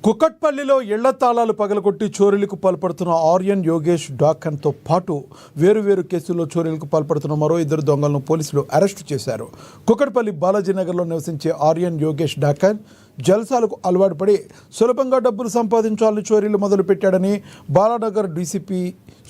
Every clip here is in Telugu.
కుకట్పల్లిలో ఇళ్ల తాళాలు పగలగొట్టి చోరీలకు పాల్పడుతున్న ఆర్యన్ యోగేష్ డాకన్తో పాటు వేరువేరు కేసుల్లో చోరీలకు పాల్పడుతున్న మరో ఇద్దరు దొంగలను పోలీసులు అరెస్టు చేశారు. కుకట్పల్లి బాలాజీనగర్లో నివసించే ఆర్యన్ యోగేష్ డాకన్ జల్సాలకు అలవాటు పడి సులభంగా డబ్బులు సంపాదించాలని చోరీలు మొదలుపెట్టాడని బాలానగర్ డీసీపీ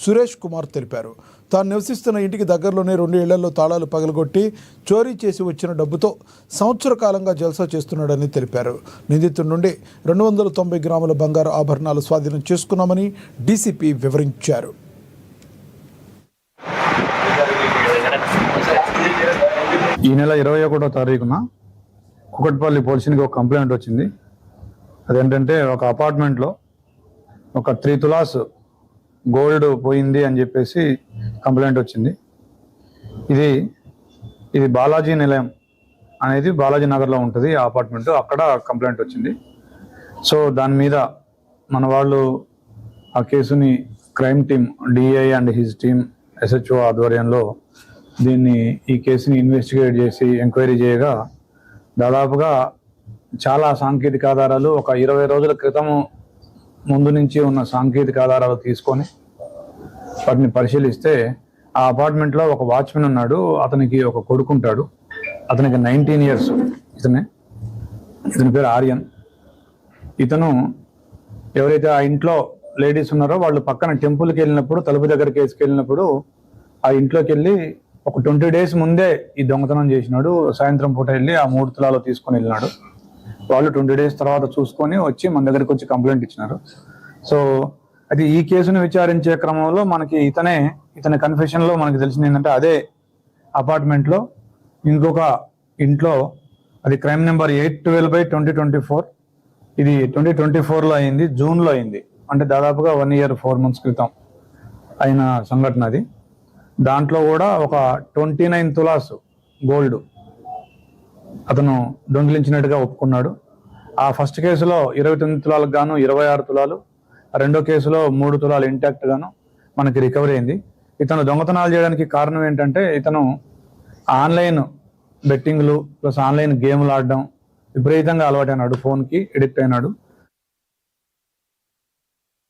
సురేష్ కుమార్ తెలిపారు. తాను నివసిస్తున్న ఇంటికి దగ్గరలోనే 2 ఇళ్లలో తాళాలు పగలగొట్టి చోరీ చేసి వచ్చిన డబ్బుతో సంవత్సర కాలంగా జల్సా చేస్తున్నాడని తెలిపారు. నిందితుడి నుండి 290 గ్రాముల బంగారు ఆభరణాలు స్వాధీనం చేసుకున్నామని డీసీపీ వివరించారు. ఈ నెల 21వ తారీఖున కుకట్పల్లి పోలీసునికి ఒక కంప్లైంట్ వచ్చింది. అదేంటంటే ఒక అపార్ట్మెంట్లో ఒక 3 తులాస్ గోల్డ్ పోయింది అని చెప్పేసి కంప్లైంట్ వచ్చింది. ఇది బాలాజీ నిలయం అనేది బాలాజీ నగర్లో ఉంటుంది ఆ అపార్ట్మెంట్, అక్కడ కంప్లైంట్ వచ్చింది. సో దాని మీద మన వాళ్ళు ఆ కేసుని crime team DI and his team SHO ఆధ్వర్యంలో ఈ కేసుని ఇన్వెస్టిగేట్ చేసి ఎంక్వైరీ చేయగా దాదాపుగా చాలా సాంకేతిక ఆధారాలు ఒక 20 రోజుల క్రితము ముందు నుంచి ఉన్న సాంకేతిక ఆధారాలు తీసుకొని వాటిని పరిశీలిస్తే ఆ అపార్ట్మెంట్లో ఒక వాచ్మెన్ ఉన్నాడు, అతనికి ఒక కొడుకుంటాడు, అతనికి 19 years. ఇతని పేరు ఆర్యన్. ఇతను ఎవరైతే ఆ ఇంట్లో లేడీస్ ఉన్నారో వాళ్ళు పక్కన టెంపుల్కి వెళ్ళినప్పుడు, తలుపు దగ్గరికి వేసుకెళ్ళినప్పుడు ఆ ఇంట్లోకి వెళ్ళి ఒక 20 days ముందే ఈ దొంగతనం చేసినాడు. సాయంత్రం పూట వెళ్ళి ఆ 3 తులాలు తీసుకొని వెళ్ళినాడు. వాళ్ళు 20 days తర్వాత చూసుకొని వచ్చి మన దగ్గరికి వచ్చి కంప్లైంట్ ఇచ్చినారు. సో అది ఈ కేసును విచారించే క్రమంలో మనకి ఇతని కన్ఫెషన్ లో మనకి తెలిసింది ఏంటంటే అదే అపార్ట్మెంట్ లో ఇంకొక ఇంట్లో, అది క్రైమ్ నెంబర్ 812/2024, ఇది 2024లో అయింది, జూన్లో అయింది. అంటే దాదాపుగా 1 year 4 months క్రితం అయిన సంఘటన అది. దాంట్లో కూడా ఒక 29 తులాస్ గోల్డ్ అతను దొంగిలించినట్టుగా ఒప్పుకున్నాడు. ఆ ఫస్ట్ కేసులో 29 తులాలకు గాను 26 తులాలు, రెండో కేసులో 3 తులాలు ఇంటాక్ట్ గాను మనకి రికవరీ అయింది. ఇతను దొంగతనాలు చేయడానికి కారణం ఏంటంటే ఇతను ఆన్లైన్ బెట్టింగ్లు ప్లస్ ఆన్లైన్ గేమ్లు ఆడడం విపరీతంగా అలవాటైనాడు, ఫోన్కి ఎడిక్ట్ అయినాడు.